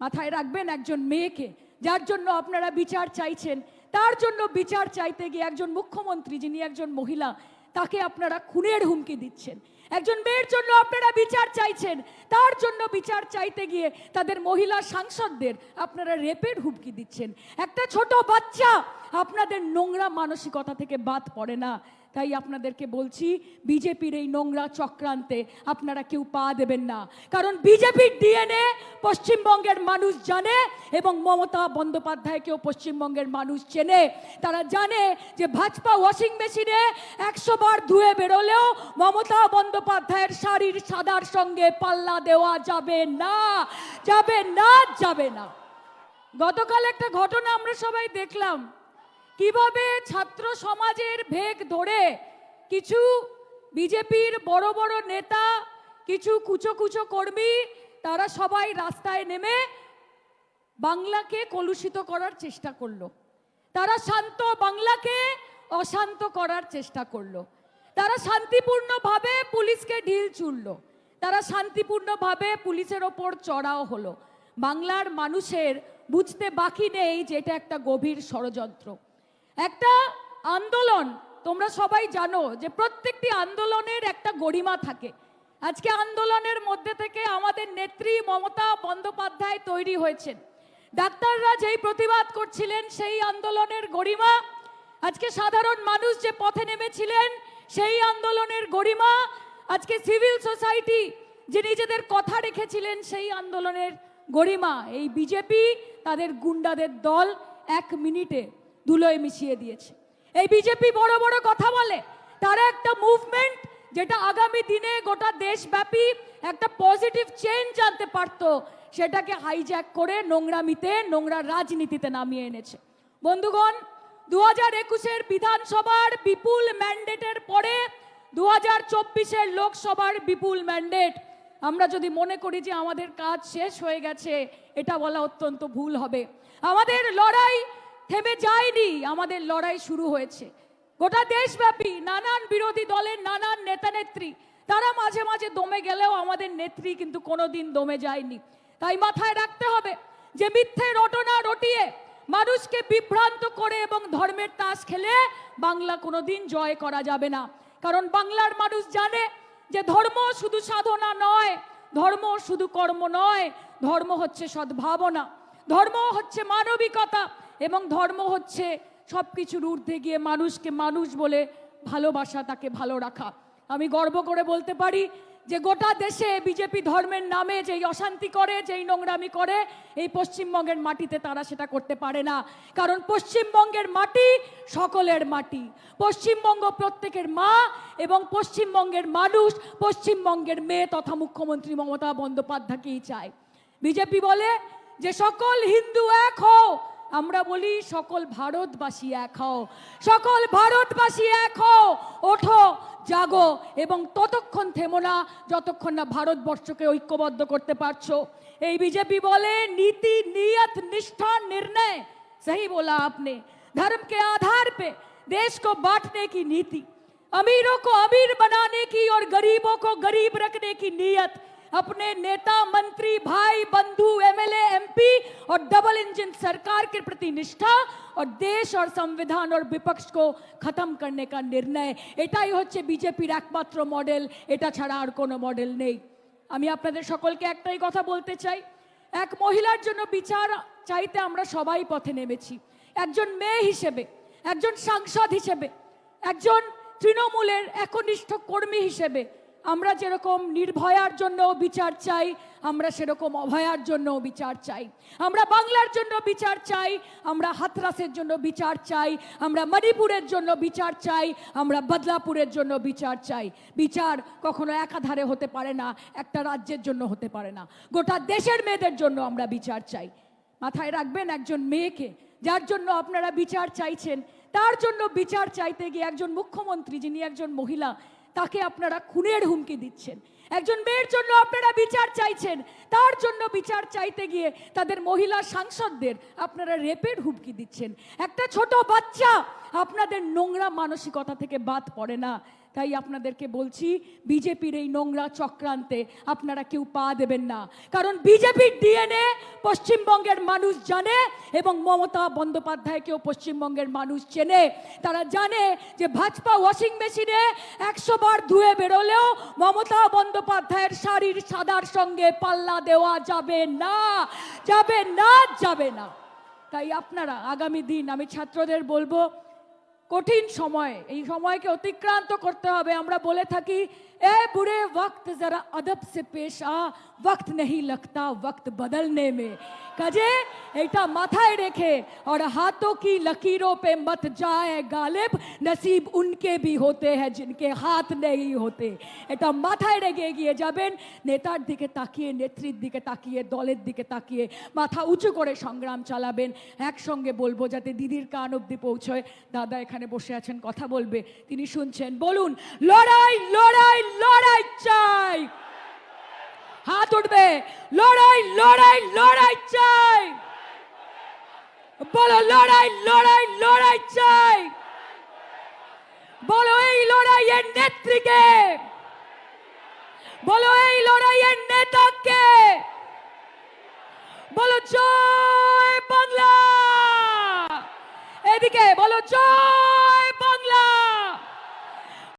মাথায় রাখবেন, একজন মেয়েকে যার জন্য আপনারা বিচার চাইছেন, তার জন্য বিচার চাইতে গিয়ে একজন মুখ্যমন্ত্রী যিনি একজন মহিলা, তাকে আপনারা খুনের হুমকি দিচ্ছেন। একজন মেয়ের জন্য আপনারা বিচার চাইছেন, তার জন্য বিচার চাইতে গিয়ে তাদের মহিলা সাংসদদের আপনারা রেপের হুমকি দিচ্ছেন। একটা ছোট বাচ্চা আপনাদের নোংরা মানসিকতা থেকে বাদ পড়ে না। তাই আপনাদেরকে বলছি, বিজেপির এই নোংরা চক্রান্তে আপনারা কেউ পা দেবেন না। কারণ বিজেপির ডিএনএ পশ্চিমবঙ্গের মানুষ জানে এবং মমতা বন্দ্যোপাধ্যায়কেও পশ্চিমবঙ্গের মানুষ চেনে। তারা জানে যে ভাজপা ওয়াশিং মেশিনে 100 বার ধুয়ে বেরোলেও মমতা বন্দ্যোপাধ্যায়ের শাড়ির সাদার সঙ্গে পাল্লা দেওয়া যাবে না, যাবে না, যাবে না। গতকাল একটা ঘটনা আমরা সবাই দেখলাম, কিভাবে ছাত্র সমাজের ভেগ ধরে কিছু বিজেপির বড় বড় নেতা, কিছু কুচো কুচো কর্মী, তারা সবাই রাস্তায় নেমে বাংলাকে কলুষিত করার চেষ্টা করলো। তারা শান্ত বাংলাকে অশান্ত করার চেষ্টা করলো। তারা শান্তিপূর্ণভাবে পুলিশকে ঢিল ছুড়লো। তারা শান্তিপূর্ণভাবে পুলিশের ওপর চড়াও হলো। বাংলার মানুষের বুঝতে বাকি নেই যে এটা একটা গভীর ষড়যন্ত্র। একটা আন্দোলন, তোমরা সবাই জানো যে প্রত্যেকটি আন্দোলনের একটা গরিমা থাকে। আজকে আন্দোলনের মধ্যে থেকে আমাদের নেত্রী মমতা বন্দ্যোপাধ্যায় তৈরি হয়েছেন। ডাক্তাররা যেই প্রতিবাদ করছিলেন সেই আন্দোলনের গরিমা, আজকে সাধারণ মানুষ যে পথে নেমেছিলেন সেই আন্দোলনের গরিমা, আজকে সিভিল সোসাইটি যে নিজেদের কথা রেখেছিলেন সেই আন্দোলনের গরিমা এই বিজেপি তাদের গুন্ডাদের দল 1 মিনিটে ধুলোয় মিশিয়ে দিয়েছে। এই বিজেপি বড় বড় কথা বলে, তারা একটা মুভমেন্ট যেটা আগামী দিনে গোটা দেশব্যাপী একটা পজিটিভ চেঞ্জ আনতে পারত, সেটাকে হাইজ্যাক করে নোংরামিতে, নোংরা রাজনীতিতে নামিয়ে এনেছে। বন্ধুগণ, 2021-এর বিধানসভার বিপুল ম্যান্ডেটের পরে 2024-এর লোকসভার বিপুল ম্যান্ডেট, আমরা যদি মনে করি যে আমাদের কাজ শেষ হয়ে গেছে, এটা বলা অত্যন্ত ভুল হবে। আমাদের লড়াই থেমে যায়নি, আমাদের লড়াই শুরু হয়েছে। গোটা দেশব্যাপী নানান বিরোধী দলের নানান নেতা নেত্রী তারা মাঝে মাঝে দমে গেলেও আমাদের নেত্রী কিন্তু কোনোদিন দমে যায়নি। তাই মাথায় রাখতে হবে যে মিথ্যে রটনা রটিয়ে মানুষকে বিভ্রান্ত করে এবং ধর্মের তাস খেলে বাংলা কোনোদিন জয় করা যাবে না। কারণ বাংলার মানুষ জানে যে ধর্ম শুধু সাধনা নয়, ধর্ম শুধু কর্ম নয়, ধর্ম হচ্ছে সদ্ভাবনা, ধর্ম হচ্ছে মানবিকতা এবং ধর্ম হচ্ছে সব কিছুর ঊর্ধ্বে গিয়ে মানুষকে মানুষ বলে ভালোবাসা, তাকে ভালো রাখা। আমি গর্ব করে বলতে পারি যে গোটা দেশে বিজেপি ধর্মের নামে যেই অশান্তি করে, যেই নোংরামি করে, এই পশ্চিমবঙ্গের মাটিতে তারা সেটা করতে পারে না। কারণ পশ্চিমবঙ্গের মাটি সকলের মাটি, পশ্চিমবঙ্গ প্রত্যেকের মা এবং পশ্চিমবঙ্গের মানুষ পশ্চিমবঙ্গের মেয়ে তথা মুখ্যমন্ত্রী মমতা বন্দ্যোপাধ্যায়কেই চায়। বিজেপি বলে যে সকল হিন্দু এক হও, আমরা বলি সকল ভারতবাসী এক হও, সকল ভারতবাসী এক হও, ওঠো জাগো এবং ততক্ষণ থেমো না যতক্ষণ না ভারতবর্ষকে ঐক্যবদ্ধ করতে পারছো। এই বিজেপি বলে नीति नियत निष्ठा निर्णय, सही बोला आपने, धर्म के आधार पे देश को बांटने की नीति, अमीरों को अमीर बनाने की और गरीबों को गरीब रखने की नीयत, अपने नेता मंत्री भाई बंधु एमएलए एमपी और डबल इंजन सरकार के प्रति निष्ठा और देश और संविधान और विपक्ष को खत्म करने का निर्णय, এটাই হচ্ছে বিজেপির একমাত্র মডেল। এটা ছাড়া আর কোনো মডেল নেই। আমি আপনাদের সকলকে একটাই কথা বলতে চাই, এক মহিলার জন্য বিচার চাইতে আমরা সবাই পথে নেমেছি। একজন মেয়ে হিসেবে, একজন সাংসদ হিসেবে, একজন তৃণমূলের একনিষ্ঠ কর্মী হিসেবে আমরা যেরকম নির্ভয়ার জন্য বিচার চাই, আমরা সেরকম অভয়ার জন্য বিচার চাই। আমরা বাংলার জন্য বিচার চাই, আমরা হাথরাসের জন্য বিচার চাই, আমরা মণিপুরের জন্য বিচার চাই, আমরা বদলাপুরের জন্য বিচার চাই। বিচার কখনো একাধারে হতে পারে না, একটা রাজ্যের জন্য হতে পারে না, গোটা দেশের মেয়েদের জন্য আমরা বিচার চাই। মাথায় রাখবেন, একজন মেয়েকে যার জন্য আপনারা বিচার চাইছেন, তার জন্য বিচার চাইতে গিয়ে একজন মুখ্যমন্ত্রী যিনি একজন মহিলা, তাকে আপনারা খুনের হুমকি দিচ্ছেন। একজন মেয়ের জন্য আপনারা বিচার চাইছেন, তার জন্য বিচার চাইতে গিয়ে তাদের মহিলা সাংসদদের আপনারা রেপের হুমকি দিচ্ছেন। একটা ছোট বাচ্চা আপনাদের নোংরা মানসিকতা থেকে বাদ পড়ে না। তাই আপনাদেরকে বলছি, বিজেপির এই নোংরা চক্রান্তে আপনারা কেউ পা দেবেন না, কারণ বিজেপির ডিএনএ পশ্চিমবঙ্গের মানুষ জানে এবং মমতা বন্দ্যোপাধ্যায়কেও পশ্চিমবঙ্গের মানুষ চেনে। তারা জানে যে ভাজপা ওয়াশিং মেশিনে 100 বার ধুয়ে বেরোলেও মমতা বন্দ্যোপাধ্যায়ের শাড়ির সাদার সঙ্গে পাল্লা দেওয়া যাবে না, যাবে না, যাবে না। তাই আপনারা আগামী দিন, আমি ছাত্রদের বলবো, কঠিন সময়, এই সময়কে অতিক্রান্ত করতে হবে। আমরা বলে থাকি, এ বুড়ে वक्त जरा अदब से पेश आ, वक्त नहीं लगता वक्त बदलने में। কাজে এটা মাথায় রেখে और हाथों की लकीरों पे मत जाए गालिब, नसीब उनके भी होते हैं जिनके हाथ नहीं होते। এটা মাথায় রেখে এগিয়ে যাবেন। নেতার দিকে তাকিয়ে, নেত্রীর দিকে তাকিয়ে, দলের দিকে তাকিয়ে মাথা উঁচু করে সংগ্রাম চালাবেন। একসঙ্গে বলবো যাতে দিদির কান অবধি পৌঁছয়। দাদা এখানে বসে আছেন, কথা বলবে, তিনি শুনছেন, বলুন লড়াই লড়াই লড়াই চাই। হাত উঠবে, লড়াই লড়াই লড়াই চাই। বলো লড়াই লড়াই লড়াই চাই। বলো এই লড়াইয়ের নেত্রীকে, বলো এই লড়াইয়ের নেতাকে, বলো জয় বাংলা। এদিকে বলো জয়